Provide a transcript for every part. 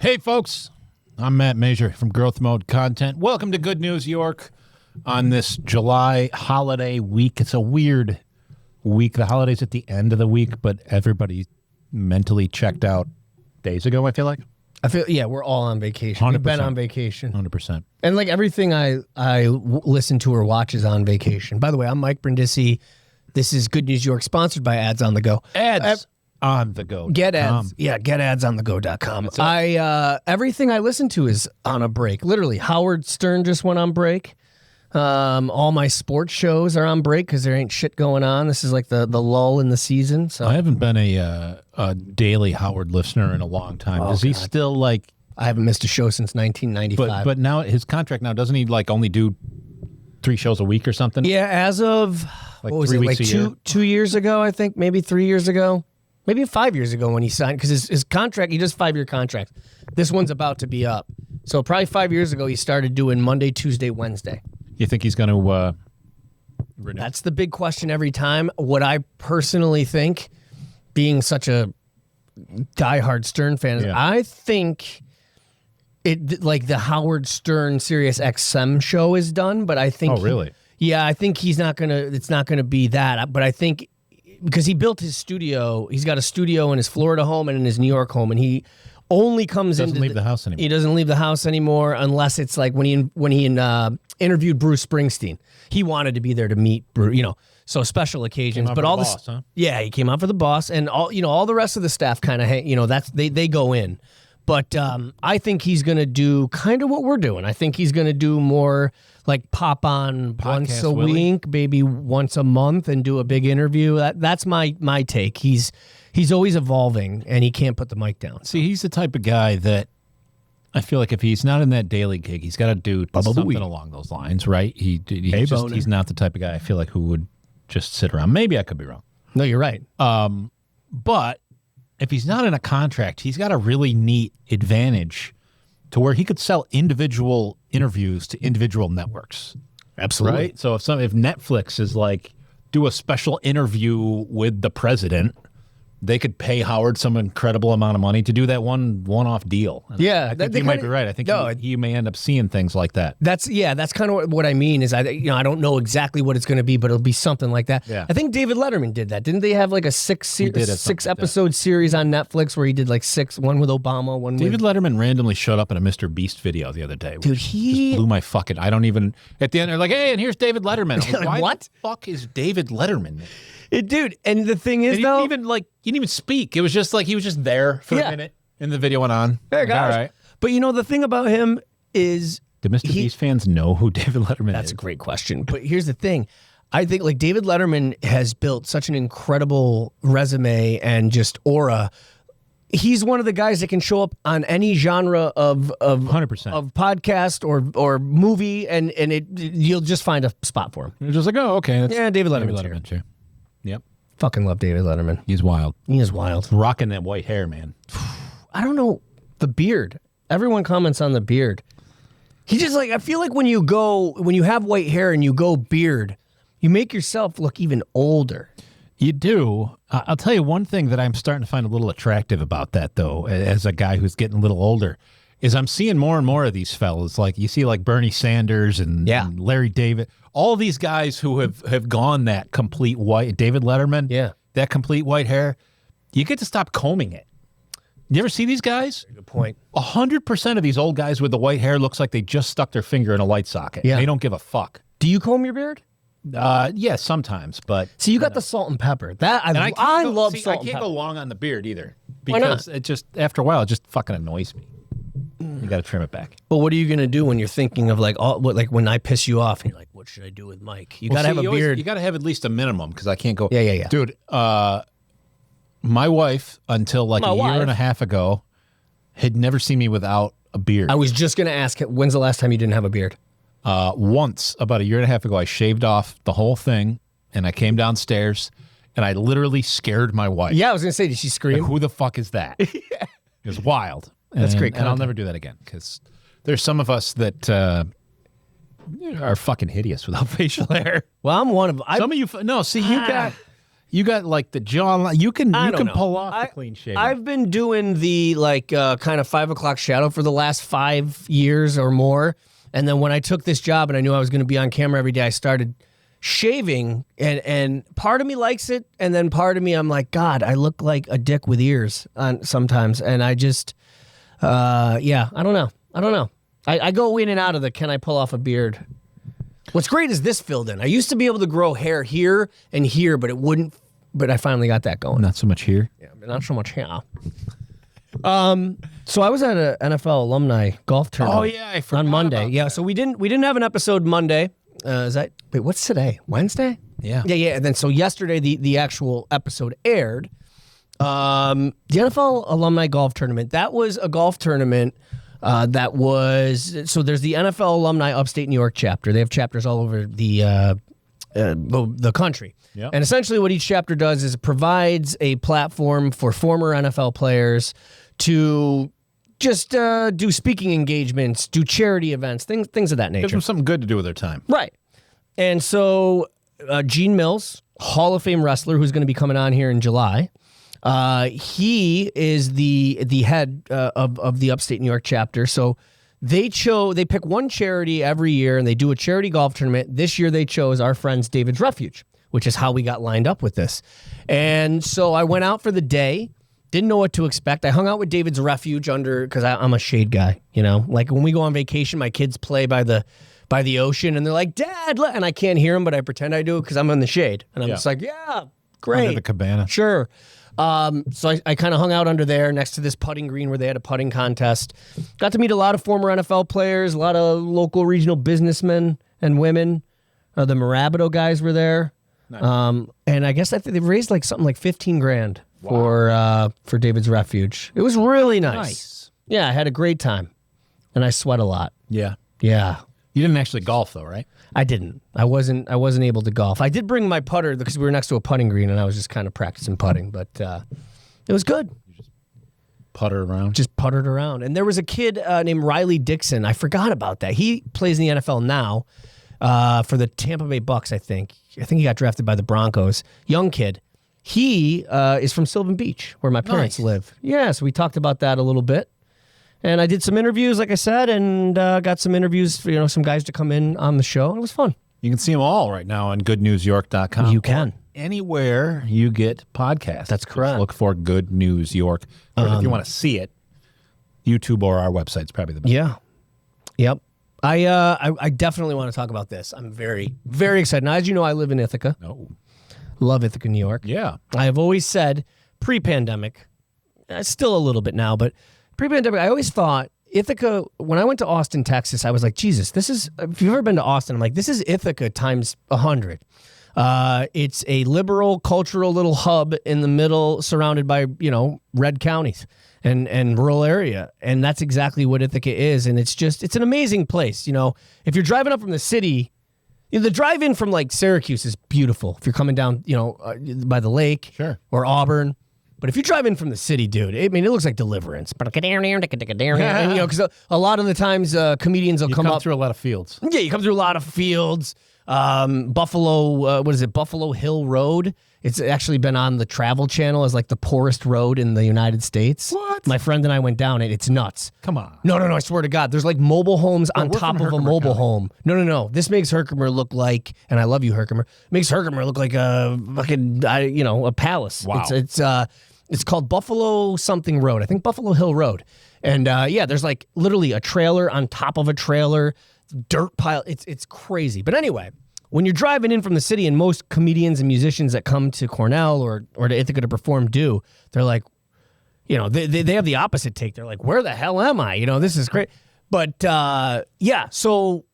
Hey, folks. I'm Matt Major from Growth Mode Content. Welcome to Good News York on this July holiday week. It's a weird week. The holiday's at the end of the week, but everybody mentally checked out days ago, I feel like. Yeah, we're all on vacation. 100%. We've been on vacation. 100%. And like everything I listen to or watch is on vacation. By the way, I'm Mike Brindisi. This is Good News York, sponsored by Ads on the Go. Ads on the go. Get ads. Yeah, getadsonthego.com. Everything I listen to is on a break. Literally, Howard Stern just went on break. All my sports shows are on break because there ain't shit going on. This is like the lull in the season. So I haven't been a daily Howard listener in a long time. Does he still like... I haven't missed a show since 1995. But now his contract now, doesn't he like only do 3 shows a week or something? Yeah, as of, Like what was 3 it, weeks like a year? 2 years ago, I think, maybe 3 years ago. Maybe 5 years ago when he signed, because his contract, he does 5-year contracts. This one's about to be up. So probably 5 years ago, he started doing Monday, Tuesday, Wednesday. You think he's going to renew? That's the big question every time. What I personally think, being such a diehard Stern fan, is I think it like the Howard Stern Sirius XM show is done, but I think... Oh, really? I think it's not gonna be that. But I think because he built his studio, he's got a studio in his Florida home and in his New York home, and he only comes Doesn't leave the house anymore. He doesn't leave the house anymore unless it's like when he interviewed Bruce Springsteen. He wanted to be there to meet Bruce, so special occasions. But all this, boss, huh? yeah, he came out for the boss, and all the rest of the staff kind of that's they go in. But I think he's going to do kind of what we're doing. I think he's going to do more like pop on Podcast once a Willie? week, maybe once a month, and do a big interview. That's my take. He's always evolving, and he can't put the mic down. See, he's the type of guy that I feel like if he's not in that daily gig, he's got to do something along those lines, right? He's not the type of guy I feel like who would just sit around. Maybe I could be wrong. No, you're right. But if he's not in a contract, he's got a really neat advantage to where he could sell individual interviews to individual networks. Absolutely. Right? So if Netflix is like, do a special interview with the president, they could pay Howard some incredible amount of money to do that one-off deal. And Yeah, I think you might be right. I think he may end up seeing things like that. That's kind of what I mean is I don't know exactly what it's going to be, but it'll be something like that. Yeah. I think David Letterman did that. Didn't they have like a six episode series on Netflix where he did like 6, one with Obama, one David with... Letterman randomly showed up in a Mr. Beast video the other day. Dude, Just blew my fucking... I don't even... At the end, they're like, hey, and here's David Letterman. I'm like, why what? the fuck is David Letterman? Dude, and the thing is, He didn't even speak. It was just like he was just there for a minute, and the video went on. Hey, Like, guys. all right. But the thing about him is... Do Mr. Beast fans know who David Letterman is? That's a great question. But here's the thing. I think like David Letterman has built such an incredible resume and just aura. He's one of the guys that can show up on any genre of 100%. of podcast or movie, and you'll just find a spot for him. You're just like, oh, okay. That's David Letterman's David Letterman, sure. Yep. Fucking love David Letterman. He's wild. He is wild. Rocking that white hair, man. I don't know, the beard. Everyone comments on the beard. He just like, I feel like when you have white hair and you go beard, you make yourself look even older. You do. I'll tell you one thing that I'm starting to find a little attractive about that, though, as a guy who's getting a little older, is I'm seeing more and more of these fellas. Like you see like Bernie Sanders and Larry David, all these guys who have gone that complete white, David Letterman, that complete white hair, you get to stop combing it. You ever see these guys? Good point. 100% of these old guys with the white hair looks like they just stuck their finger in a light socket. Yeah. They don't give a fuck. Do you comb your beard? Yeah, sometimes, but... See, you got the salt and pepper. That I love salt and pepper. I can't go long on the beard either. Because it just, after a while, it just fucking annoys me. You got to trim it back. But what are you going to do when you're thinking of like when I piss you off and you're like, what should I do with Mike? You got to have a beard. You got to have at least a minimum because I can't go... Yeah. Dude, my wife, until like a year and a half ago, had never seen me without a beard. I was just going to ask, when's the last time you didn't have a beard? Once, about a year and a half ago, I shaved off the whole thing, and I came downstairs, and I literally scared my wife. Yeah, I was going to say, did she scream? Like, who the fuck is that? It was wild. That's great And I'll never do that again, because there's some of us that are fucking hideous without facial hair. Well, I'm one of them. Some of you... No, see, you got... You got like the jawline. You can pull off the clean shave. I've been doing the kind of 5 o'clock shadow for the last 5 years or more. And then when I took this job and I knew I was going to be on camera every day, I started shaving, and part of me likes it, and then part of me I'm like, God, I look like a dick with ears sometimes, and I just, I don't know. I go in and out of the can I pull off a beard. What's great is this filled in. I used to be able to grow hair here and here, but it wouldn't. But I finally got that going. Not so much here. Yeah, not so much here. So I was at an NFL alumni golf tournament. Oh yeah, I forgot on Monday. about Yeah, that. so we didn't have an episode Monday. Wait, what's today? Wednesday? Yeah. Yeah. And then so yesterday the actual episode aired. The NFL alumni golf tournament. That was a golf tournament. So there's the NFL alumni upstate New York chapter. They have chapters all over the country. Yep. And essentially what each chapter does is it provides a platform for former NFL players to just do speaking engagements, do charity events, things of that nature. Gives them something good to do with their time. Right. And so Gene Mills, Hall of Fame wrestler who's going to be coming on here in July, he is the head of the upstate New York chapter. So they pick one charity every year and they do a charity golf tournament. This year they chose our friends David's Refuge, which is how we got lined up with this. And so I went out for the day. Didn't know what to expect. I hung out with David's Refuge because I'm a shade guy, you know? Like when we go on vacation, my kids play by the ocean and they're like, Dad, and I can't hear them, but I pretend I do because I'm in the shade. And I'm just like, yeah, great. Under the cabana. Sure. So I kind of hung out under there next to this putting green where they had a putting contest. Got to meet a lot of former NFL players, a lot of local regional businessmen and women. The Marabito guys were there. Nice. And I guess they raised like something like $15,000 for David's Refuge. It was really nice. Yeah, I had a great time, and I sweat a lot. Yeah. Yeah. You didn't actually golf though, right? I didn't. I wasn't able to golf. I did bring my putter because we were next to a putting green, and I was just kind of practicing putting, but it was good. You just putter around. Just puttered around, and there was a kid named Riley Dixon. I forgot about that. He plays in the NFL now for the Tampa Bay Bucks. I think he got drafted by the Broncos. Young kid. He is from Sylvan Beach, where my parents live. Yeah, so we talked about that a little bit. And I did some interviews, like I said, and got some interviews for, some guys to come in on the show. It was fun. You can see them all right now on goodnewsyork.com. You can. Anywhere you get podcasts. That's correct. Just look for Good News York. Or if you want to see it, YouTube or our website's probably the best. Yeah. Yep. I definitely want to talk about this. I'm very, very excited. Now, as you know, I live in Ithaca. Oh. Love Ithaca, New York. Yeah. I have always said, pre-pandemic, still a little bit now, but pre-pandemic, I always thought Ithaca, when I went to Austin, Texas, I was like, Jesus, if you've ever been to Austin, I'm like, this is Ithaca times 100. It's a liberal, cultural little hub in the middle, surrounded by, red counties and rural area. And that's exactly what Ithaca is. And it's an amazing place. If you're driving up from the city, the drive-in from like Syracuse is beautiful. If you're coming down, by the lake or Auburn. But if you drive in from the city, dude, it looks like Deliverance. Because a lot of the times comedians will come up through a lot of fields. Yeah, you come through a lot of fields. Buffalo, Buffalo Hill Road. It's actually been on the Travel Channel as like the poorest road in the United States. What? My friend and I went down it. It's nuts. Come on. No, I swear to God. There's like mobile homes on top of a mobile home. No. This makes Herkimer look like, and I love you, Herkimer, makes Herkimer look like a fucking, a palace. Wow. It's called Buffalo something road. I think Buffalo Hill Road. And there's like literally a trailer on top of a trailer, dirt pile. It's crazy. But anyway, when you're driving in from the city, and most comedians and musicians that come to Cornell or to Ithaca to perform they're like, they have the opposite take. They're like, where the hell am I? This is great. But so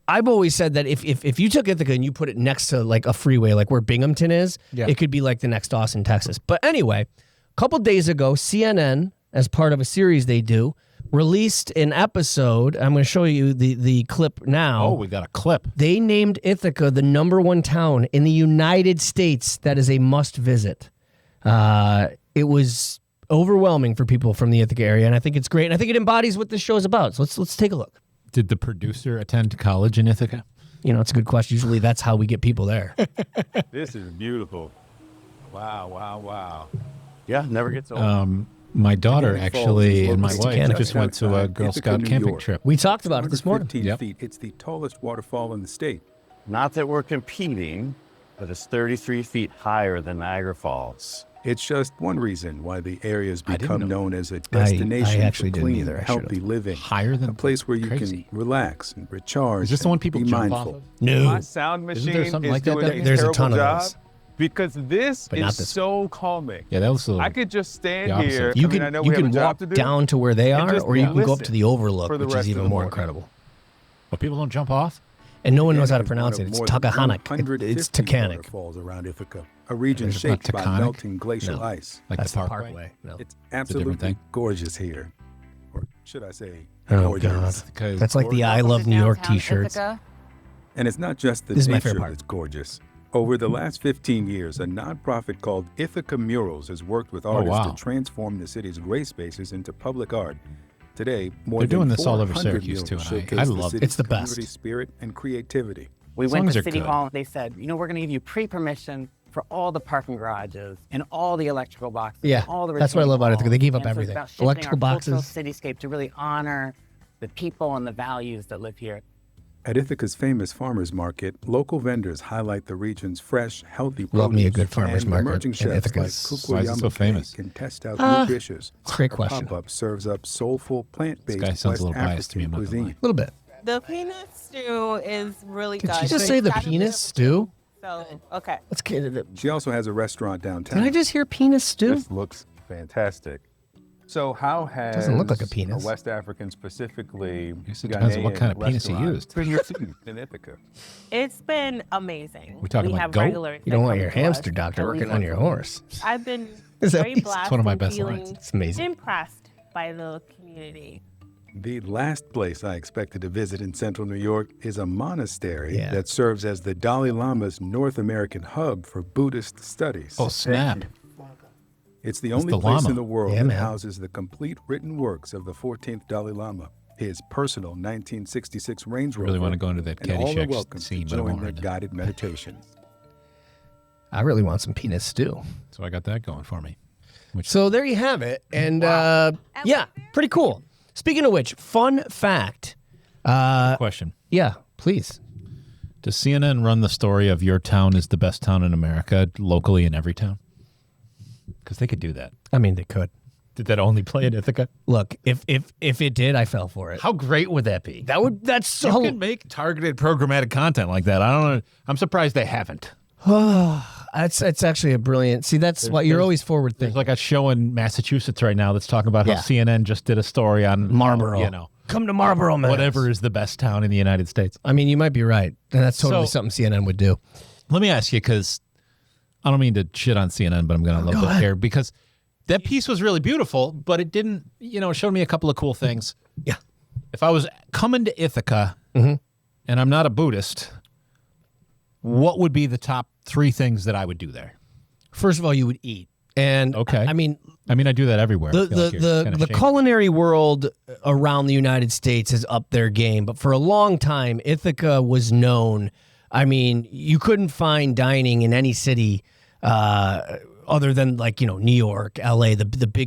I've always said that if you took Ithaca and you put it next to like a freeway, like where Binghamton is, it could be like the next Austin, Texas. But anyway, a couple days ago, CNN, as part of a series they do, released an episode. I'm going to show you the clip now. Oh, we got a clip. They named Ithaca the #1 town in the United States that is a must visit. It was overwhelming for people from the Ithaca area, and I think it's great. And I think it embodies what this show is about. So let's take a look. Did the producer attend college in Ithaca? It's a good question. Usually that's how we get people there. This is beautiful. Wow. Yeah, never gets old. My daughter actually and my wife Ithaca. just went to a Girl Ithaca, Scout New camping York. trip. We talked about it this morning. 115 feet. It's the tallest waterfall in the state. Not that we're competing, but it's 33 feet higher than Niagara Falls. It's just one reason why the area has didn't become know. known as a destination actually for didn't clean, either. I healthy should've. living. Higher than A place where you crazy. can relax and recharge. Is this the one people and be jump mindful. off of? No. My sound Isn't there machine something is like that doing there? a There's a terrible ton of job those. because this But not is this so calming. Yeah, that was a little. I could just stand the opposite. here. You I mean, I can know you we have can a job walk to do. down to where they and are, just or you can go up listen to the overlook, for the which rest is of even the more morning. incredible. But people don't jump off. And no one knows how to Ithaca is pronounce one it. of It's more than Tacahanic. 150 It's Tacanic. waterfalls around Ithaca, a region It's not shaped by tectonic? melting glacial No. ice. Like That's the the Parkway. Parkway. No. It's different absolutely thing. gorgeous here. Or should I say, Oh, gorgeous. God. Because That's like the I Love New York t-shirts. And it's not just the This is my nature favorite part. that's gorgeous. Over the last 15 years, a nonprofit called Ithaca Murals has worked with artists wow. to transform the city's gray spaces into public art. Today, more They're than doing this all over 400 Syracuse, too, murals and I showcase the love it. city's It's the best. community spirit and creativity. We As went long as to they're City good. Hall. They said, we're going to give you pre-permission for all the parking garages and all the electrical boxes. Yeah, and all the that's what I love about retaining Ithaca. They gave up walls. And so everything. It's about shifting Electrical our cultural boxes. cityscape to really honor the people and the values that live here. At Ithaca's famous farmers market, local vendors highlight the region's fresh, healthy produce. Love me a good farmers and market emerging in chefs Ithaca. like Why is it so Kukuyama famous? can test out new dishes. It's a great Our question. Pop-up serves up soulful, plant-based This guy sounds a West little biased to me, African I'm not gonna cuisine. A little bit. The peanut stew is really good. Did you just say the penis stew? So, okay. Let's get it. She also has a restaurant downtown. Did I just hear penis stew? This looks fantastic. So how has Doesn't look like a penis. West African, specifically guess it depends on what Ghanaian kind of penis he restaurant used. been received in Ithaca? It's been amazing. We talking we like have goat? regulars You don't that want come your to us hamster doctor at working least on your once a week. horse. I've been Is that very what he's- blessed It's one of my and best feeling lines. It's amazing. impressed by the community. The last place I expected to visit in central New York is a monastery Yeah. that serves as the Dalai Lama's North American hub for Buddhist studies. Oh, snap. It's the only the place Lama. in the world Yeah, that man. houses the complete written works of the 14th Dalai Lama, his personal 1966 Range Rover. really wanna go into that and all are Caddyshack welcome scene, to but I join won't their right now. guided meditations. I really want some penis stew. So I got that going for me. So there you have it. And yeah, pretty cool. Speaking of which, fun fact. Question. Yeah, please. Does CNN run the story of your town is the best town in America locally in every town? Because they could do that. I mean, they could. Did that only play in Ithaca? Look, if it did, I fell for it. How great would that be? That's You so. can make targeted programmatic content like that. I don't know. I'm surprised they haven't. It's actually a brilliant. See, that's why you're always forward There's thinking. like a show in Massachusetts right now that's talking about how Yeah. CNN just did a story on Marlboro. You know, Come to Marlboro, man. whatever is the best town in the United States. I mean, you might be right, and that's totally So- something CNN would do. Let me ask you, because I don't mean to shit on CNN, but I'm going to a little bit here because that piece was really beautiful, but it didn't, it showed me a couple of cool things. Yeah. If I was coming to Ithaca Mm-hmm. and I'm not a Buddhist, what would be the top 3 things that I would do there? First of all, you would eat, and Okay. I mean, I do that everywhere. I the feel like you're kinda the shaming. culinary world around the United States has upped their game, but for a long time, Ithaca was known. I mean, you couldn't find dining in any city other than New York, LA, the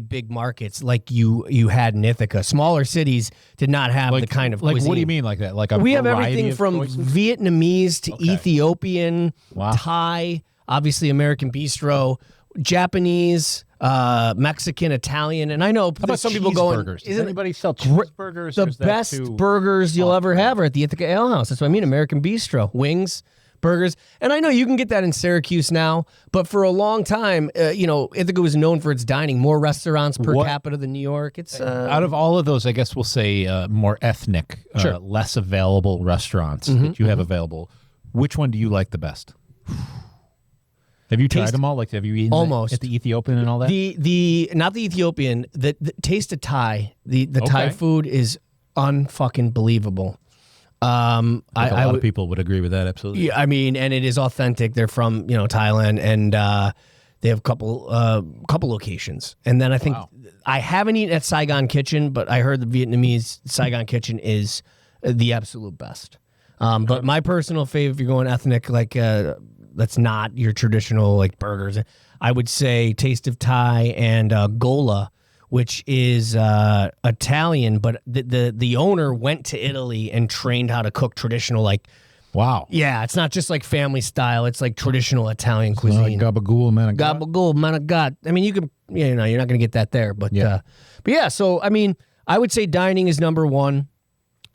big markets like you had in Ithaca. Smaller cities did not have the kind of cuisine. what do you mean like that? Like a We have variety everything of from choices? Vietnamese to Okay. Ethiopian, Wow. Thai, obviously American bistro, Japanese, Mexican, Italian, and I know How about some people cheeseburgers? going. Does Isn't anybody sell cheeseburgers? or the is that best too- burgers you'll ever have are at the Ithaca Ale House? That's what I mean. American bistro, wings, burgers, and I know you can get that in Syracuse now, but for a long time, Ithaca was known for its dining. More restaurants per What- capita than New York. It's Out of all of those, I guess we'll say more ethnic, Sure. less available restaurants that you have available. Which one do you like the best? Have you tried Taste- them all? Like, have you eaten Almost. at the Ethiopian and all that? the not the Ethiopian, the taste of Thai. The Thai Okay. food is unfucking believable. I think a lot I of would- people would agree with that. Absolutely. Yeah, I mean, and it is authentic. They're from Thailand, and they have a couple locations. And then I think I haven't eaten at Saigon Kitchen, but I heard the Vietnamese Saigon Kitchen is the absolute best. But my personal favorite, if you're going ethnic, like that's not your traditional like burgers. I would say Taste of Thai and Gola, which is Italian, but the owner went to Italy and trained how to cook traditional like. Wow. Yeah, it's not just like family style. It's like traditional Italian cuisine. Gabagool, man of God. Gabagool, man of God. I mean, you can, you're not going to get that there, but yeah. So I mean, I would say dining is number one.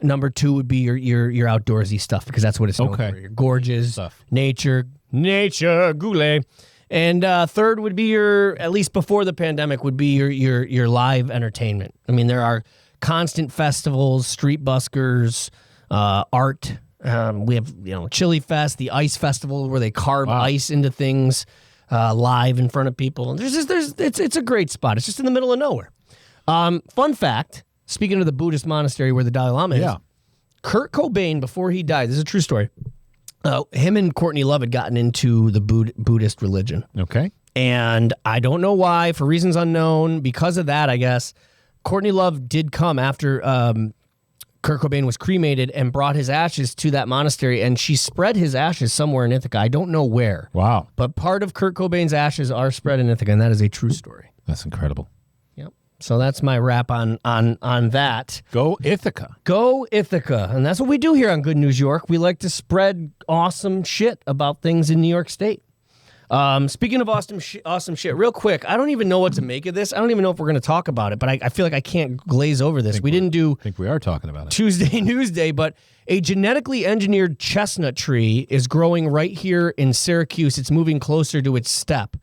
Number two would be your outdoorsy stuff because that's what it's known for. Your gorges, nature, goulet. And third would be your, at least before the pandemic, would be your live entertainment. I mean, there are constant festivals, street buskers, art. We have, Chili Fest, the Ice Festival, where they carve ice into things live in front of people. And it's a great spot. It's just in the middle of nowhere. Fun fact, speaking of the Buddhist monastery where the Dalai Lama is, Kurt Cobain, before he died, this is a true story, him and Courtney Love had gotten into the Buddhist religion. Okay. And I don't know why, for reasons unknown, because of that, I guess, Courtney Love did come after Kurt Cobain was cremated and brought his ashes to that monastery, and she spread his ashes somewhere in Ithaca. I don't know where. Wow. But part of Kurt Cobain's ashes are spread in Ithaca, and that is a true story. That's incredible. Yep. So that's my wrap on that. Go Ithaca. Go Ithaca. And that's what we do here on Good News York. We like to spread awesome shit about things in New York State. Speaking of awesome shit, real quick, I don't even know what to make of this. I don't even know if we're going to talk about it, but I feel like I can't glaze over this. We didn't do... I think we are talking about it. Tuesday Newsday, but a genetically engineered chestnut tree is growing right here in Syracuse. It's moving closer to its step.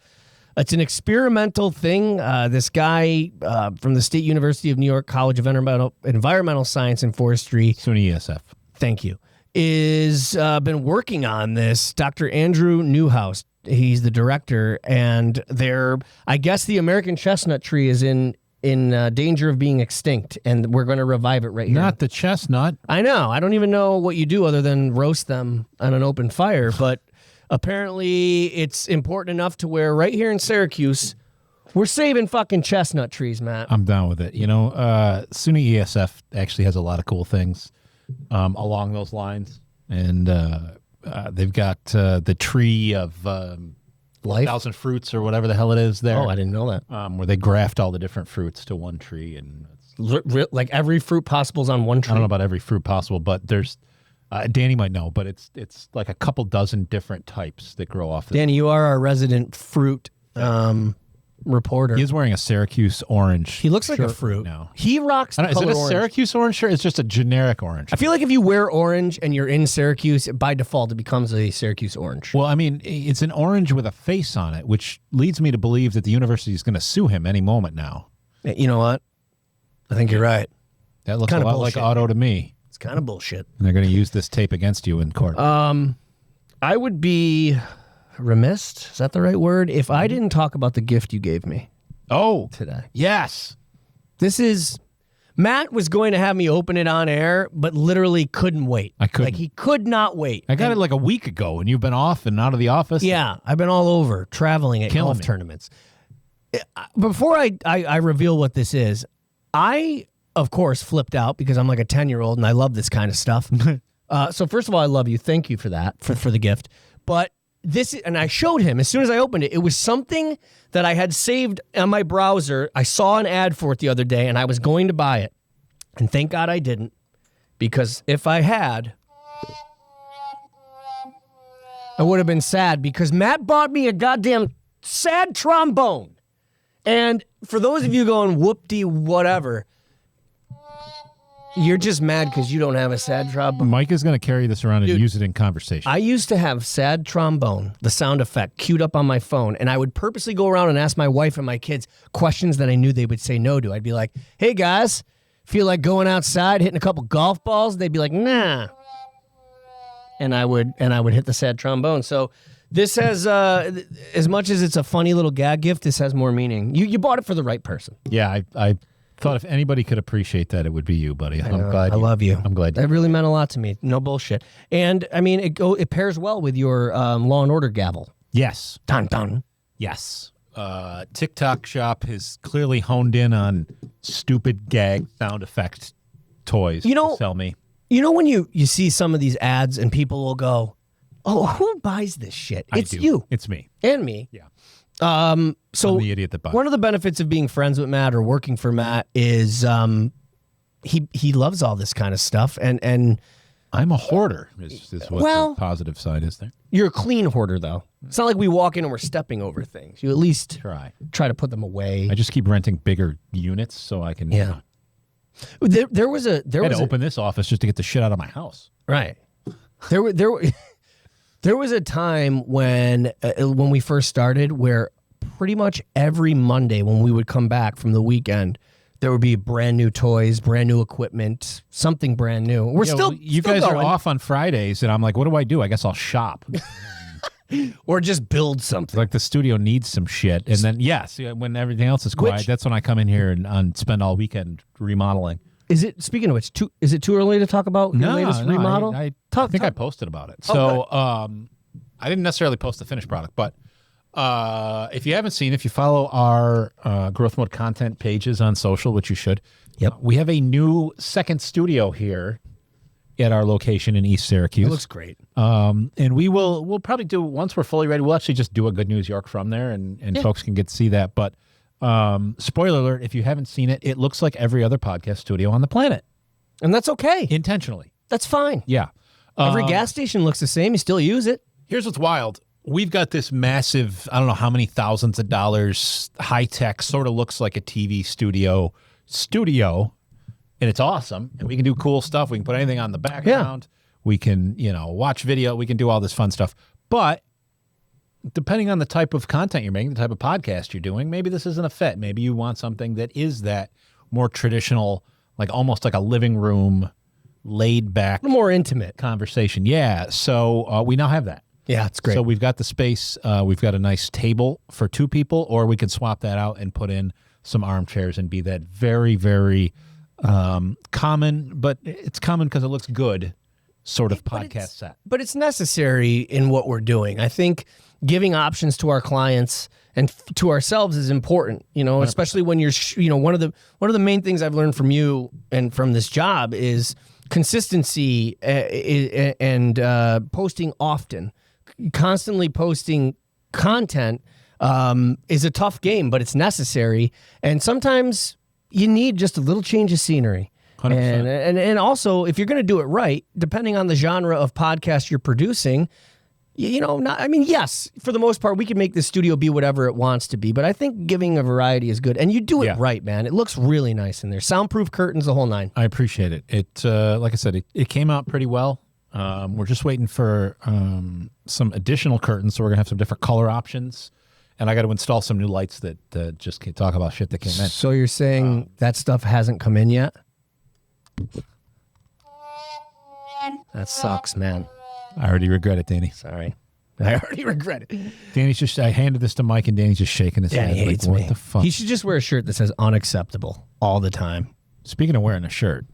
It's an experimental thing. This guy from the State University of New York College of Environmental Science and Forestry... SUNY ESF. Thank you. Is been working on this. Dr. Andrew Newhouse. He's the director, and I guess the American chestnut tree is in danger of being extinct, and we're going to revive it right here. Not the chestnut. I know. I don't even know what you do other than roast them on an open fire, but apparently it's important enough to where right here in Syracuse, we're saving fucking chestnut trees, Matt. I'm down with it. SUNY ESF actually has a lot of cool things along those lines, and they've got the tree of Life? 1,000 fruits or whatever the hell it is there. Oh, I didn't know that. Where they graft all the different fruits to one tree. And like every fruit possible is on one tree? I don't know about every fruit possible, but there's, Danny might know, but it's like a couple dozen different types that grow off. Danny, you are our resident fruit reporter. He's wearing a Syracuse orange. He looks like a fruit. No. He rocks the Is color it a orange. Syracuse orange shirt? It's just a generic orange. I feel like if you wear orange and you're in Syracuse, by default, it becomes a Syracuse orange. Well, I mean, it's an orange with a face on it, which leads me to believe that the university is going to sue him any moment now. You know what? I think you're right. That looks a lot like Otto to me. It's kind of bullshit. And they're going to use this tape against you in court. I would be remiss, is that the right word, if I didn't talk about the gift you gave me. Oh, today. Yes. Matt was going to have me open it on air, but literally couldn't wait. I couldn't. Like, he could not wait. I got it like a week ago, and you've been off and out of the office. Yeah, I've been all over traveling at golf tournaments. Before I reveal what this is, I, of course, flipped out because I'm like a 10-year-old and I love this kind of stuff. So first of all, I love you. Thank you for that, for the gift. But and I showed him as soon as I opened it. It was something that I had saved on my browser. I saw an ad for it the other day, and I was going to buy it. And thank God I didn't, because if I had, I would have been sad, because Matt bought me a goddamn sad trombone. And for those of you going, whoop-de whatever, you're just mad because you don't have a sad trombone. Mike is going to carry this around and use it in conversation. I used to have sad trombone, the sound effect, queued up on my phone, and I would purposely go around and ask my wife and my kids questions that I knew they would say no to. I'd be like, hey, guys, feel like going outside, hitting a couple golf balls? They'd be like, nah. And I would hit the sad trombone. So this has, as much as it's a funny little gag gift, this has more meaning. You bought it for the right person. Yeah, I thought if anybody could appreciate that, it would be you, buddy. I'm glad. I love you. I'm glad. That really meant a lot to me. No bullshit. And I mean, it pairs well with your Law and Order gavel. Yes. Dun dun. Yes. TikTok shop has clearly honed in on stupid gag sound effect toys to sell me. You know when you see some of these ads and people will go, Oh, who buys this shit? It's I do. you. It's me. And me. Yeah. So I'm the idiot that buys. one of the benefits of being friends with Matt or working for Matt is he loves all this kind of stuff, and I'm a hoarder. Is what Well- the positive side is there. you're a clean hoarder though. It's not like we walk in and we're stepping over things. You at least try to put them away. I just keep renting bigger units so I can. Yeah. There was a I had to open this office just to get the shit out of my house. right. There was a time when we first started where pretty much every Monday when we would come back from the weekend, there would be brand new toys, brand new equipment, something brand new. We're still you still guys going. are off on Fridays, and I'm like, what do? I guess I'll shop. Or just build something. Like the studio needs some shit, and then when everything else is quiet, that's when I come in here and spend all weekend remodeling. Is it, speaking of which, is it too early to talk about your latest remodel? I think I posted about it. So I didn't necessarily post the finished product, but if you haven't seen, if you follow our Growth Mode content pages on social, which you should, we have a new second studio here at our location in East Syracuse. It looks great. And we'll probably do, once we're fully ready, we'll actually just do a Good News York from there, and folks can get to see that. But spoiler alert, if you haven't seen it, it looks like every other podcast studio on the planet. And that's okay. Intentionally. That's fine. Yeah. Every gas station looks the same. You still use it. Here's what's wild. We've got this massive, I don't know how many thousands of dollars, high-tech, sort of looks like a TV studio, and it's awesome. And we can do cool stuff. We can put anything on the background. We can, watch video. We can do all this fun stuff. But depending on the type of content you're making, the type of podcast you're doing, maybe this isn't a fit. Maybe you want something that is that more traditional, like almost like a living room, laid back, more intimate conversation. Yeah. So we now have that. Yeah, it's great. So we've got the space. We've got a nice table for two people, or we can swap that out and put in some armchairs and be that very, very common, but it's common because it looks good sort of podcast set. But it's necessary in what we're doing. I think giving options to our clients and to ourselves is important, especially when you're, one of the main things I've learned from you and from this job is consistency and posting often. Constantly posting content is a tough game, but it's necessary. And sometimes you need just a little change of scenery. 100%. And also, if you're going to do it right, depending on the genre of podcast you're producing, yes, for the most part, we can make the studio be whatever it wants to be. But I think giving a variety is good. And you do it right, man. It looks really nice in there. Soundproof curtains, the whole nine. I appreciate it. It, like I said, it came out pretty well. We're just waiting for some additional curtains, so we're gonna have some different color options, and I got to install some new lights that just can't talk about shit that came in. So you're saying that stuff hasn't come in yet? That sucks, man. I already regret it, Danny. Sorry, I already regret it. Danny's I handed this to Mike, and Danny's just shaking his head. He hates me. What the fuck? He should just wear a shirt that says "unacceptable" all the time. Speaking of wearing a shirt,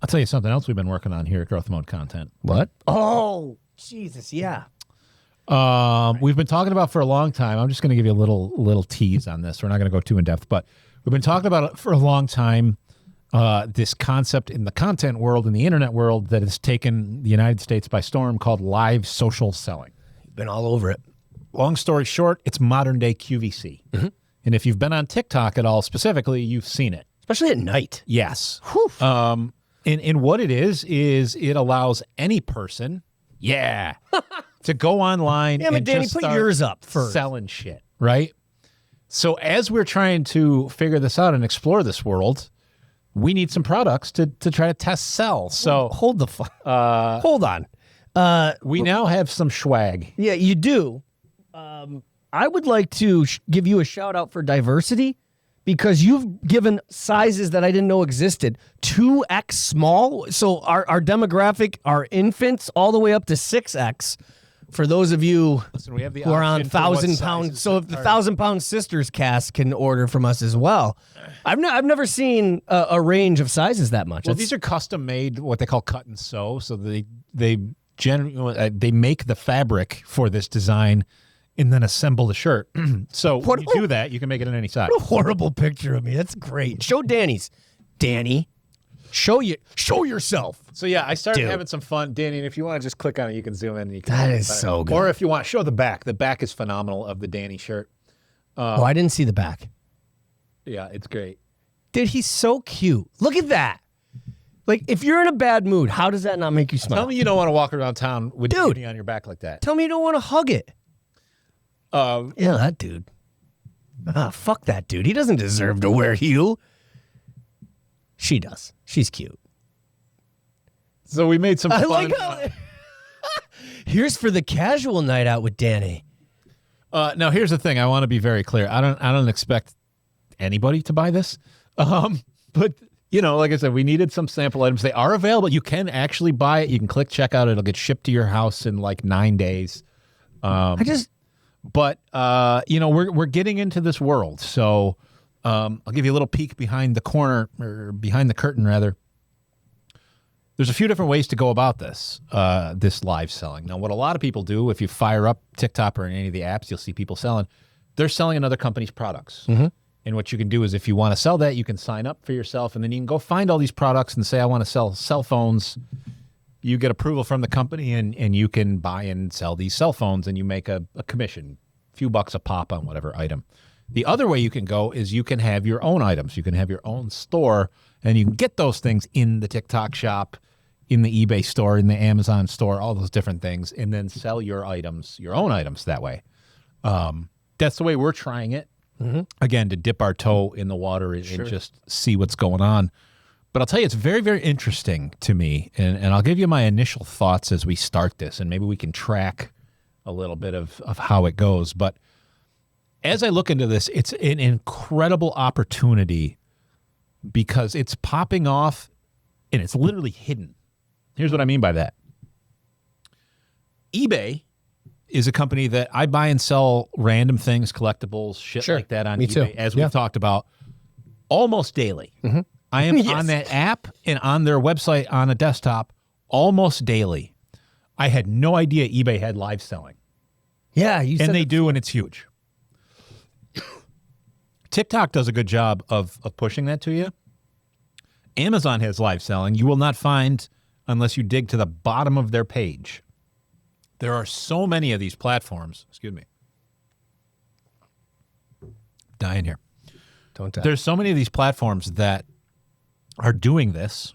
I'll tell you something else we've been working on here at Growth Mode Content. What? Oh, Jesus, yeah. We've been talking about for a long time. I'm just going to give you a little tease on this. We're not going to go too in depth, but we've been talking about it for a long time. This concept in the content world, in the internet world, that has taken the United States by storm, called live social selling. Been all over it. Long story short, it's modern day QVC. Mm-hmm. And if you've been on TikTok at all specifically, you've seen it. Especially at night. Yes. And what it is it allows any person, to go online and Danny, just put start yours up first. Selling shit, right? So as we're trying to figure this out and explore this world, we need some products to try to test sell. So hold on. We now have some swag. Yeah, you do. I would like to give you a shout out for diversity, because you've given sizes that I didn't know existed. 2X small. So our demographic, our infants, all the way up to 6X. For those of you we have the who are on 1,000 pounds. So if the 1,000 pound sisters cast can order from us as well. I've never seen a range of sizes that much. Well, these are custom made, what they call cut and sew. So they make the fabric for this design and then assemble the shirt. So when you do that, you can make it in any size. What a horrible picture of me. That's great. Show Danny's. Danny. Show yourself. So yeah, I started Dude. having some fun, Danny. And if you want to just click on it, you can zoom in. And you can That see it is better. so good. Or if you want, show the back. The back is phenomenal of the Danny shirt. I didn't see the back. Yeah, it's great. Dude, he's so cute. Look at that. Like, if you're in a bad mood, how does that not make you smile? Tell me you don't want to walk around town with Dude. Danny on your back like that. Tell me you don't want to hug it. Yeah, that dude. Fuck that dude. He doesn't deserve to wear heel. She does. She's cute. So we made some I fun. like how. Here's for the casual night out with Danny. Now, here's the thing. I want to be very clear. I don't expect anybody to buy this. But, you know, like I said, we needed some sample items. They are available. You can actually buy it. You can click checkout. It'll get shipped to your house in like 9 days. But you know, we're getting into this world. So I'll give you a little peek behind the corner, or behind the curtain, rather. There's a few different ways to go about this live selling. Now, what a lot of people do, if you fire up TikTok or any of the apps, you'll see people selling. They're selling another company's products. Mm-hmm. And what you can do is, if you want to sell that, you can sign up for yourself, and then you can go find all these products and say, I want to sell cell phones. You get approval from the company, and you can buy and sell these cell phones, and you make a commission, a few bucks a pop on whatever item. The other way you can go is you can have your own items. You can have your own store, and you can get those things in the TikTok shop, in the eBay store, in the Amazon store, all those different things, and then sell your items, your own items that way. That's the way we're trying it. Mm-hmm. Again, to dip our toe in the water and just see what's going on. But I'll tell you, it's very, very interesting to me, and I'll give you my initial thoughts as we start this, and maybe we can track a little bit of how it goes. But as I look into this, it's an incredible opportunity because it's popping off and it's literally hidden. Here's what I mean by that. eBay is a company that I buy and sell random things, collectibles, shit like that on Me eBay, too. as we've talked about, almost daily. Mm-hmm. I am on that app and on their website on a desktop almost daily. I had no idea eBay had live selling. Yeah, you said And they do, and it's huge. TikTok does a good job of pushing that to you. Amazon has live selling. You will not find, unless you dig to the bottom of their page. There are so many of these platforms. Excuse me. Dying here. Don't die. There's so many of these platforms that are doing this.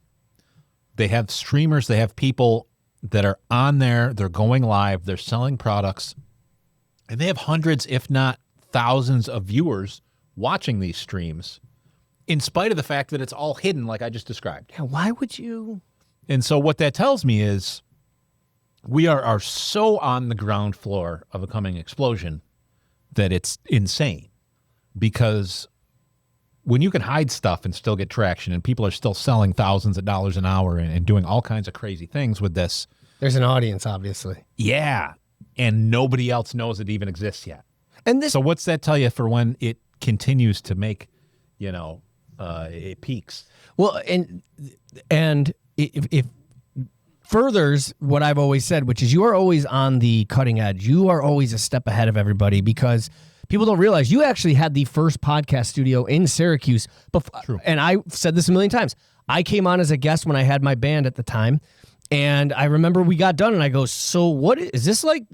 They have streamers. They have people that are on there. They're going live. They're selling products. And they have hundreds, if not thousands, of viewers watching these streams, in spite of the fact that it's all hidden, like I just described. Yeah, why would you? And so what that tells me is we are so on the ground floor of a coming explosion that it's insane. Because when you can hide stuff and still get traction, and people are still selling thousands of dollars an hour and doing all kinds of crazy things with this. There's an audience, obviously. Yeah. And nobody else knows it even exists yet. And this. So what's that tell you for when it continues to make, it peaks? Well, and if furthers what I've always said, which is you are always on the cutting edge. You are always a step ahead of everybody because people don't realize you actually had the first podcast studio in Syracuse. True. And I've said this a million times. I came on as a guest when I had my band at the time. And I remember we got done and I go, so what is this, like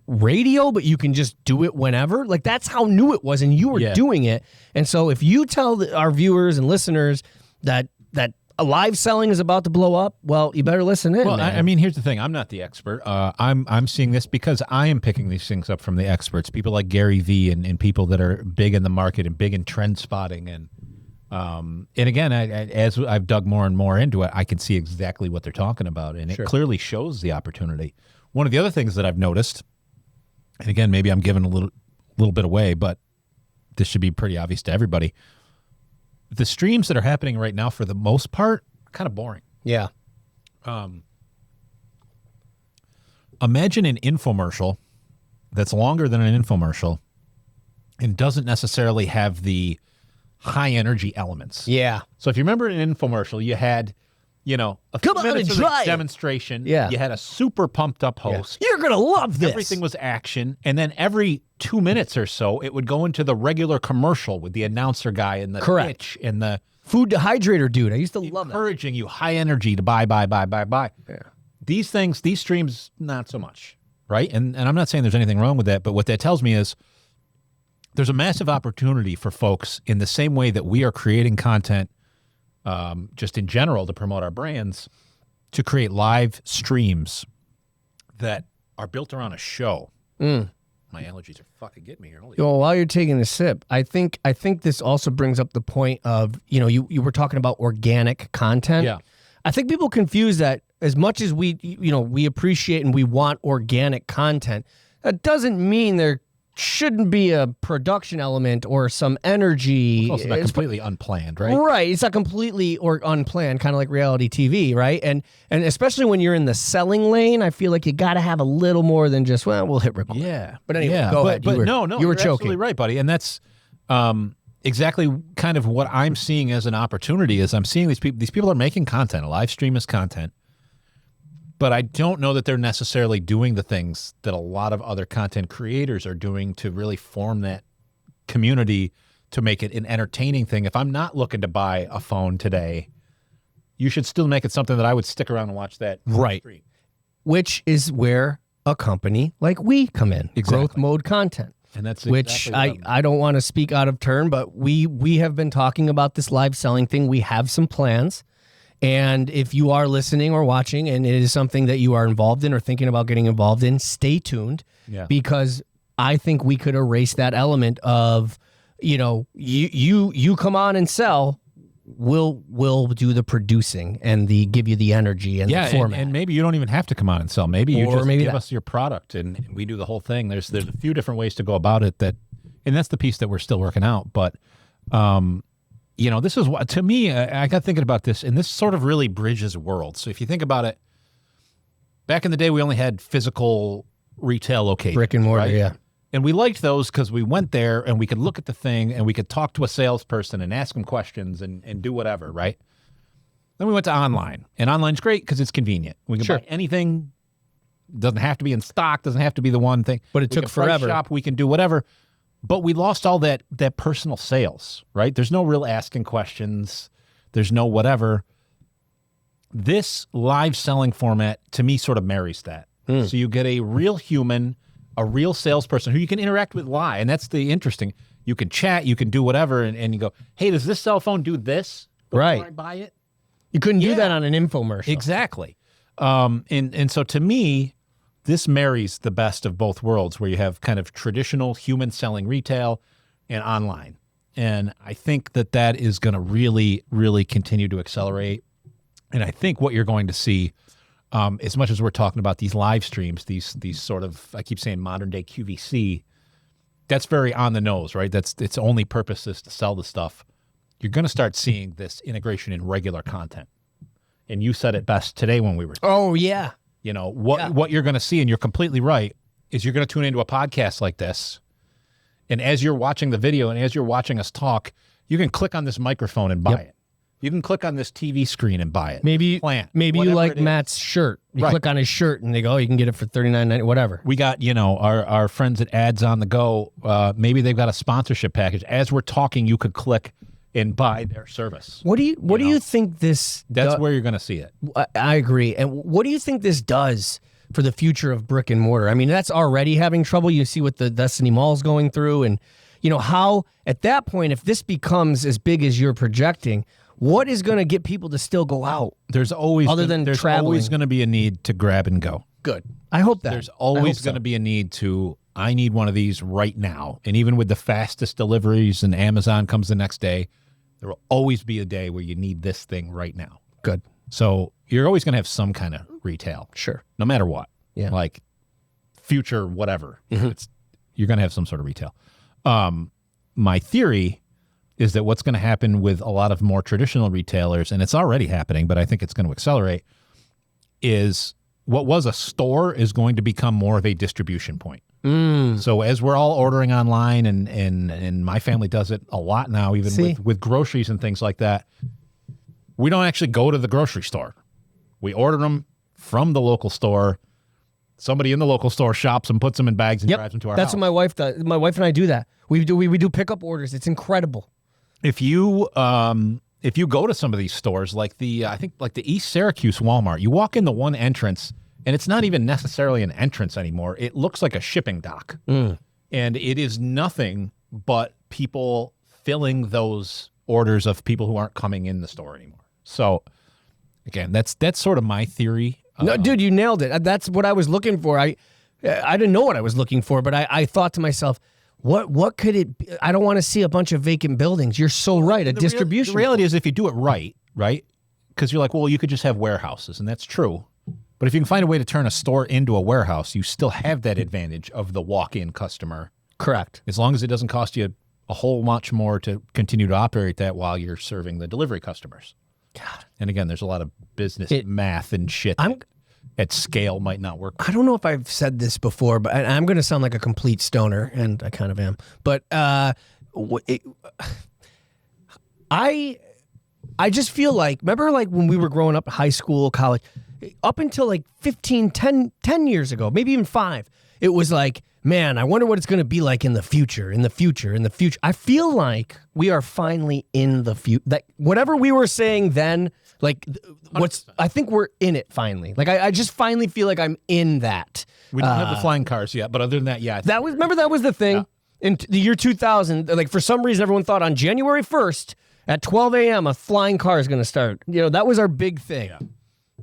radio, but you can just do it whenever? Like, that's how new it was, and you were doing it. And so if you tell our viewers and listeners that a live selling is about to blow up, well, you better listen in. Well, man. I mean, here's the thing. I'm not the expert. I'm seeing this because I am picking these things up from the experts, people like Gary Vee and people that are big in the market and big in trend spotting. And again, as I've dug more and more into it, I can see exactly what they're talking about, and it clearly shows the opportunity. One of the other things that I've noticed, and again, maybe I'm giving a little bit away, but this should be pretty obvious to everybody. The streams that are happening right now, for the most part, are kind of boring. Yeah. Imagine an infomercial that's longer than an infomercial and doesn't necessarily have the high energy elements. Yeah. So if you remember an infomercial, you had, a few minutes of the demonstration. Yeah. You had a super pumped up host. You're going to love this. Everything was action. And then every 2 minutes or so, it would go into the regular commercial with the announcer guy and the pitch and the Food dehydrator dude. I used to love that. Encouraging you, high energy to buy. Yeah. These things, these streams, not so much, right? And I'm not saying there's anything wrong with that, but what that tells me is there's a massive opportunity for folks in the same way that we are creating content just in general to promote our brands, to create live streams that are built around a show. My allergies are fucking getting me here. Holy Well, while you're taking a sip, I think this also brings up the point of, you were talking about organic content. Yeah. I think people confuse that. As much as we appreciate and we want organic content, that doesn't mean there shouldn't be a production element or some energy. It's also not completely unplanned, right? Right. It's not completely or unplanned, kind of like reality TV, right? And especially when you're in the selling lane, I feel like you got to have a little more than just, well, we'll hit record. Yeah. But anyway, go ahead. But no, you were you're choking. absolutely right, buddy. And that's exactly kind of what I'm seeing as an opportunity. Is I'm seeing these people are making content. A live stream is content. But I don't know that they're necessarily doing the things that a lot of other content creators are doing to really form that community to make it an entertaining thing. If I'm not looking to buy a phone today, you should still make it something that I would stick around and watch that stream. Which is where a company like we come in. Exactly. Growth mode content. And that's which exactly I don't want to speak out of turn, but we have been talking about this live selling thing. We have some plans. And if you are listening or watching and it is something that you are involved in or thinking about getting involved in, stay tuned. Yeah. Because I think we could erase that element of, you come on and sell, we'll do the producing and give you the energy and the format. And maybe you don't even have to come on and sell. Maybe you just maybe give us your product and we do the whole thing. There's a few different ways to go about it and that's the piece that we're still working out. But this is what, to me, I got thinking about this, and this sort of really bridges worlds. So if you think about it, back in the day, we only had physical retail locations. Brick and mortar, right? yeah. And we liked those because we went there and we could look at the thing and we could talk to a salesperson and ask them questions and do whatever, right? Then we went to online, and online's great because it's convenient. We can buy anything. Doesn't have to be in stock. Doesn't have to be the one thing. But it took forever. Shop, we can do whatever. But we lost all that personal sales, right? There's no real asking questions. There's no whatever. This live selling format, to me, sort of marries that. So you get a real human, a real salesperson who you can interact with live. And that's the interesting. You can chat, you can do whatever, and you go, hey, does this cell phone do this before I buy it? You couldn't do that on an infomercial. Exactly. And so to me, this marries the best of both worlds, where you have kind of traditional human selling retail and online. And I think that is going to really, really continue to accelerate. And I think what you're going to see, as much as we're talking about these live streams, these sort of, I keep saying modern day QVC, that's very on the nose, right? Its only purpose is to sell the stuff. You're going to start seeing this integration in regular content. And you said it best today when we were. Oh, yeah. What you're going to see, and you're completely right, is you're going to tune into a podcast like this, and as you're watching the video and as you're watching us talk, you can click on this microphone and buy it. You can click on this TV screen and buy it. Maybe you like Matt's shirt. You click on his shirt and they go, you can get it for $39.90, whatever. We got, our friends at Ads on the Go. Maybe they've got a sponsorship package. As we're talking, you could click and buy their service. What do you think this? That's where you're going to see it. I agree. And what do you think this does for the future of brick and mortar? I mean, that's already having trouble. You see what the Destiny Mall's going through, and how at that point, if this becomes as big as you're projecting, what is going to get people to still go out? There's always always going to be a need to grab and go. Good. I hope that. There's always going to be a need to. I need one of these right now. And even with the fastest deliveries and Amazon comes the next day, there will always be a day where you need this thing right now. Good. So you're always going to have some kind of retail. Sure. No matter what. Yeah. Like future, whatever. You're going to have some sort of retail. My theory is that what's going to happen with a lot of more traditional retailers, and it's already happening, but I think it's going to accelerate, is what was a store is going to become more of a distribution point. So as we're all ordering online, and my family does it a lot now, even with groceries and things like that, we don't actually go to the grocery store. We order them from the local store. Somebody in the local store shops them, puts them in bags, and drives them to our house. That's what my wife does. My wife and I do that. We do pickup orders. It's incredible. If you if you go to some of these stores, like I think like the East Syracuse Walmart, you walk in the one entrance, and it's not even necessarily an entrance anymore. It looks like a shipping dock. And it is nothing but people filling those orders of people who aren't coming in the store anymore. So, again, that's sort of my theory. No, dude, you nailed it. That's what I was looking for. I didn't know what I was looking for, but I thought to myself, what could it be? I don't want to see a bunch of vacant buildings. You're so right. A distribution. The reality is if you do it right? Because you're like, well, you could just have warehouses, and that's true. But if you can find a way to turn a store into a warehouse, you still have that advantage of the walk-in customer. Correct. As long as it doesn't cost you a whole much more to continue to operate that while you're serving the delivery customers. God. And again, there's a lot of business math and shit that at scale might not work. I don't know if I've said this before, but I'm going to sound like a complete stoner, and I kind of am. But I just feel like, remember like when we were growing up, high school, college, up until like 10 years ago, maybe even 5, it was like, man, I wonder what it's going to be like in the future. I feel like we are finally in the future. Like whatever we were saying then, like I think we're in it finally. Like I just finally feel like I'm in that. We don't have the flying cars yet, but other than that, yeah. That was the thing. Yeah. In the year 2000, like for some reason, everyone thought on January 1st at 12 a.m. a flying car is going to start. You know, that was our big thing. Yeah.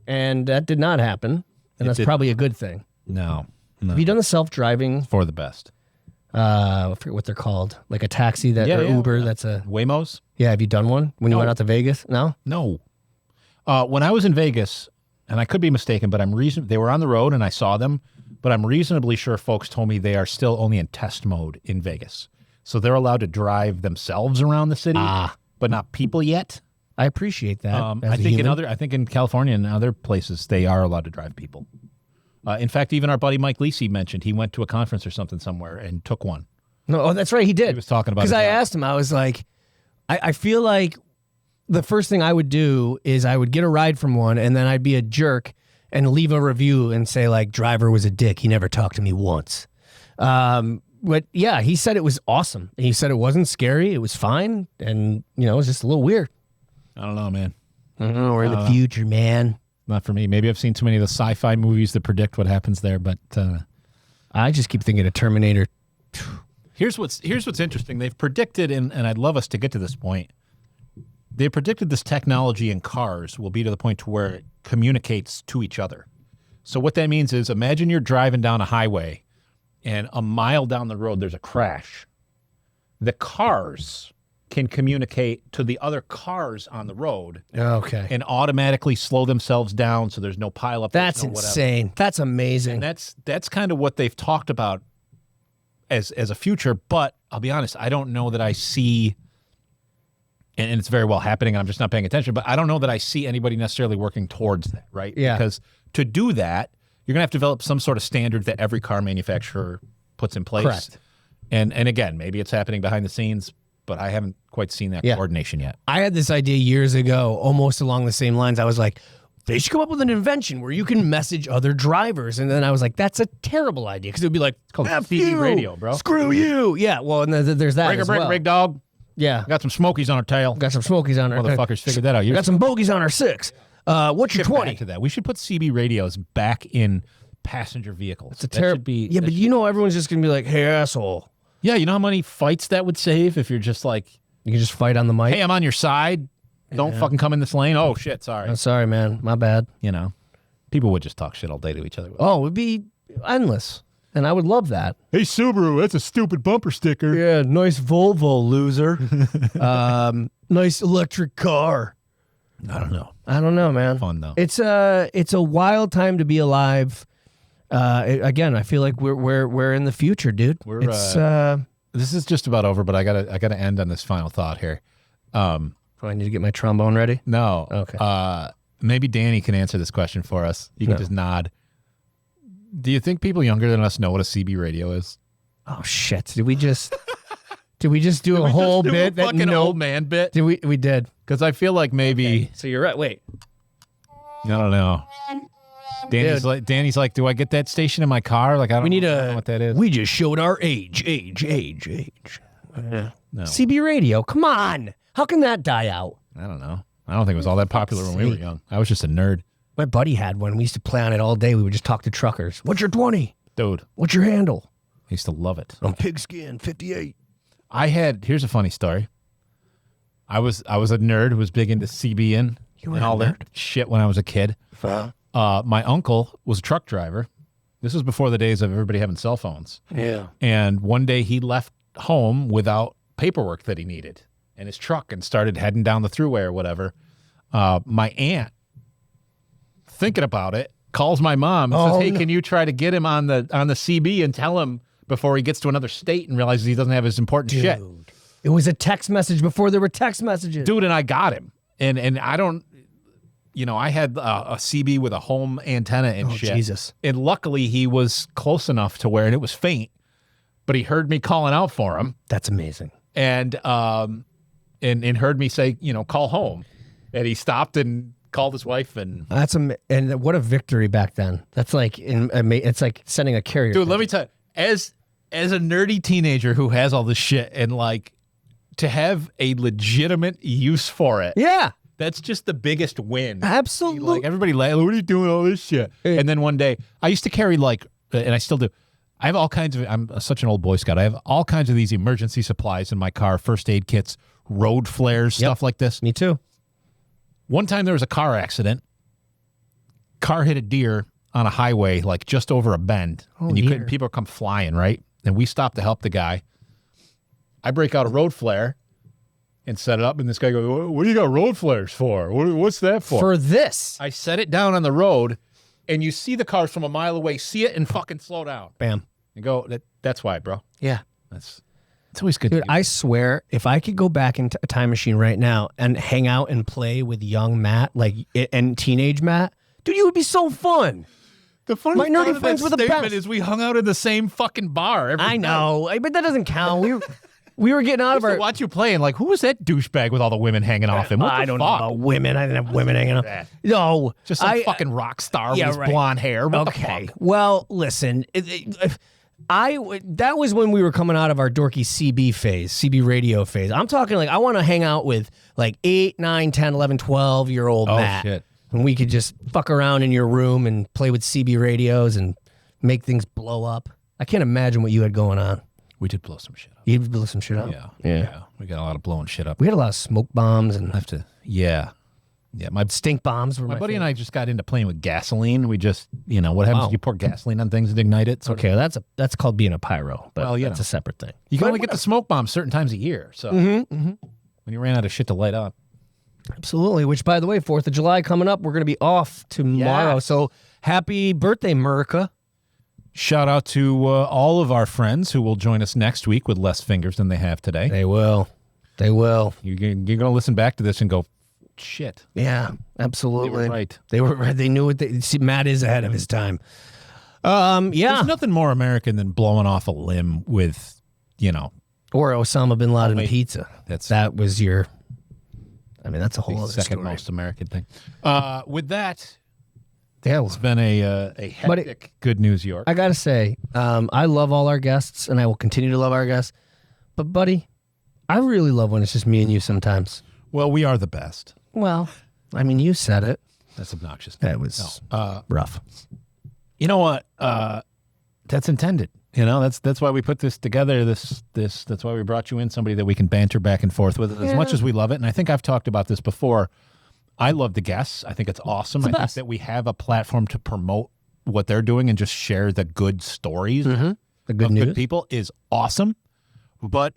And that did not happen. And that's probably a good thing. No. Have you done the self-driving? For the best. I forget what they're called. Like a taxi or Uber. That's a Waymos? Yeah, have you done one when you went out to Vegas? No? No. When I was in Vegas, and I could be mistaken, but they were on the road and I saw them, but I'm reasonably sure folks told me they are still only in test mode in Vegas. So they're allowed to drive themselves around the city, but not people yet. I appreciate that. I think in California and other places they are allowed to drive people. In fact, even our buddy Mike Lisi mentioned he went to a conference or something somewhere and took one. No, that's right, he did. He was talking about it. Because I asked him, I was like, I feel like the first thing I would do is I would get a ride from one, and then I'd be a jerk and leave a review and say, like, driver was a dick. He never talked to me once. But yeah, he said it was awesome. He said it wasn't scary. It was fine. And, it was just a little weird. I don't know, man. I don't know. We're in the future, man. Not for me. Maybe I've seen too many of the sci-fi movies that predict what happens there, but I just keep thinking of Terminator. Here's what's interesting. They've predicted, and I'd love us to get to this point. They predicted this technology in cars will be to the point to where it communicates to each other. So what that means is, imagine you're driving down a highway, and a mile down the road there's a crash. The cars can communicate to the other cars on the road. Okay. And automatically slow themselves down so there's no pileup. That's insane. That's amazing. And that's kind of what they've talked about as a future, but I'll be honest, I don't know that I see, and it's very well happening, and I'm just not paying attention, but I don't know that I see anybody necessarily working towards that, right? Yeah. Because to do that, you're going to have to develop some sort of standard that every car manufacturer puts in place. Correct. And again, maybe it's happening behind the scenes, but I haven't quite seen that coordination yet. I had this idea years ago, almost along the same lines. I was like, they should come up with an invention where you can message other drivers. And then I was like, that's a terrible idea. Because it would be like, it's called CB radio, bro. Screw you. Yeah, well, and there's that as well. Break, dog. Yeah. Got some smokies on our tail. Got some smokies on our Motherfuckers figured that out. Got some bogeys on our 6. What's your 20? Back to that. We should put CB radios back in passenger vehicles. It's a terrible. Yeah, but everyone's just going to be like, hey, asshole. Yeah, you know how many fights that would save if you're just like... You can just fight on the mic. Hey, I'm on your side. Don't fucking come in this lane. Oh, shit, sorry. I'm sorry, man. My bad. People would just talk shit all day to each other. Oh, it would be endless. And I would love that. Hey, Subaru, that's a stupid bumper sticker. Yeah, nice Volvo, loser. Nice electric car. I don't know, man. Fun, though. It's a wild time to be alive. Again, I feel like we're in the future, dude. This is just about over, but I gotta end on this final thought here. Do I need to get my trombone ready? No. Okay. Maybe Danny can answer this question for us. You can just nod. Do you think people younger than us know what a CB radio is? Oh shit! Did we just do a whole bit that fucking old man bit? Did we did? Because I feel like maybe. Okay. So you're right. Wait. I don't know. Danny's like, do I get that station in my car? Like, I don't know what that is. We just showed our age. No. CB radio. Come on. How can that die out? I don't know. I don't think it was all that popular when we were young. I was just a nerd. My buddy had one. We used to play on it all day. We would just talk to truckers. What's your 20? Dude. What's your handle? I used to love it. I'm Pigskin 58. Here's a funny story. I was a nerd who was big into CBing and all that shit when I was a kid. My uncle was a truck driver. This was before the days of everybody having cell phones. Yeah. And one day he left home without paperwork that he needed in his truck and started heading down the thruway or whatever. My aunt, thinking about it, calls my mom and says, "Hey, can you try to get him on the CB and tell him before he gets to another state and realizes he doesn't have his important shit?" It was a text message before there were text messages. Dude, and I got him. And I don't, I had a CB with a home antenna and shit. Jesus. And luckily he was close enough to where, and it was faint, but he heard me calling out for him. That's amazing. And heard me say, call home. And he stopped and called his wife. And and what a victory back then. That's like, it's like sending a carrier. Dude, let me tell you, as a nerdy teenager who has all this shit and like to have a legitimate use for it. Yeah. That's just the biggest win. Absolutely. Like everybody, what are you doing all this shit? And then one day, I used to carry and I still do. I have all kinds of. I'm such an old Boy Scout. I have all kinds of these emergency supplies in my car: first aid kits, road flares, stuff like this. Me too. One time there was a car accident. Car hit a deer on a highway, like just over a bend, and people come flying, right? And we stopped to help the guy. I break out a road flare and set it up, and this guy goes, "What do you got road flares for? What's that for?" For this. I set it down on the road, and you see the cars from a mile away, see it, and fucking slow down. Bam. And go, that's why, bro. Yeah. It's always good. Dude, I swear, if I could go back into a time machine right now and hang out and play with young Matt, and teenage Matt, dude, you would be so fun. The funny nerdy friends were the best. Is we hung out in the same fucking bar every I know, but that doesn't count. We were getting out of our. Watch you playing. Like, who was that douchebag with all the women hanging off him? What I the don't fuck? know about women. I didn't have women hanging off. No, just some fucking rock star with his blonde hair. What the fuck? Well, listen, that was when we were coming out of our dorky CB radio phase. I'm talking like I want to hang out with like 8, 9, 10, 11, 12-year-old Matt. Shit. And we could just fuck around in your room and play with CB radios and make things blow up. I can't imagine what you had going on. We did blow some shit up. You blew some shit up? Yeah. We got a lot of blowing shit up. We had a lot of smoke bombs and Yeah, my stink bombs were my buddy favorite. and I just got into playing with gasoline. We just, what happens if you pour gasoline on things and ignite it? Okay, that's called being a pyro, but that's a separate thing. You can only get the smoke bombs certain times a year. So when you ran out of shit to light up. Absolutely, which, by the way, 4th of July coming up, we're going to be off tomorrow. Yes. So happy birthday, America. Shout out to all of our friends who will join us next week with less fingers than they have today. They will. You're going to listen back to this and go, shit. Yeah, absolutely. They were right. They were right. They knew what see, Matt is ahead of his time. Yeah. There's nothing more American than blowing off a limb with, Or Osama bin Laden pizza. That was your... I mean, that's a whole other second story. most American thing. With that, yeah, it's been a hectic Good News York. I got to say, I love all our guests, and I will continue to love our guests. But, buddy, I really love when it's just me and you sometimes. Well, we are the best. Well, I mean, you said it. That's obnoxious. That was rough. You know what? That's intended. That's why we put this together. That's why we brought you in, somebody that we can banter back and forth with as much as we love it. And I think I've talked about this before. I love the guests. I think it's awesome. I think that we have a platform to promote what they're doing and just share the good stories the good of news. good people is awesome. But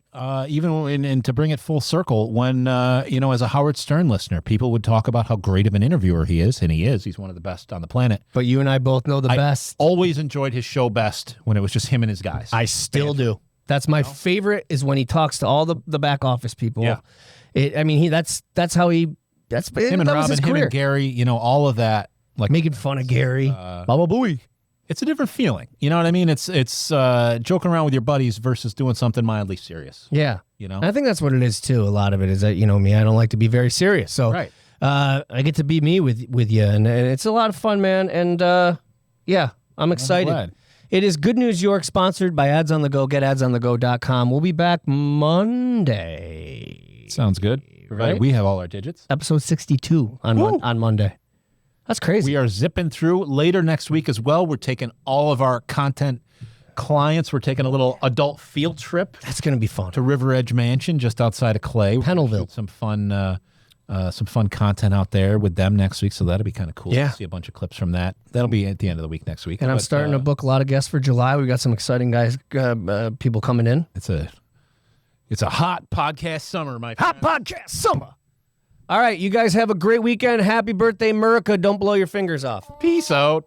even to bring it full circle, when, as a Howard Stern listener, people would talk about how great of an interviewer he is, and he is. He's one of the best on the planet. But you and I both know the I best. Always enjoyed his show best when it was just him and his guys. I still do. That's my favorite is when he talks to all the back office people. Yeah. That's how he... That's him and that was Robin, his him career. and Gary, all of that. Like Making fun of Gary. Baba Booey. It's a different feeling. You know what I mean? It's joking around with your buddies versus doing something mildly serious. Yeah. I think that's what it is too. A lot of it is that, me, I don't like to be very serious. So right. I get to be me with you. And it's a lot of fun, man. And I'm excited. glad. It is Good News York, sponsored by Ads on the Go. Get adsonthego.com. We'll be back Monday. Sounds good. Provided we have all our digits. Episode 62 on Monday. That's crazy. We are zipping through. Later next week as well, we're taking all of our content clients. We're taking a little adult field trip. That's going to be fun. To River Edge Mansion just outside of Clay. Pennellville. Some fun content out there with them next week, so that'll be kind of cool. Yeah. To see a bunch of clips from that. That'll be at the end of the week next week. And I'm starting to book a lot of guests for July. We got some exciting guys, people coming in. It's a hot podcast summer, my friend. Hot podcast summer. All right, you guys have a great weekend. Happy birthday, America. Don't blow your fingers off. Peace out.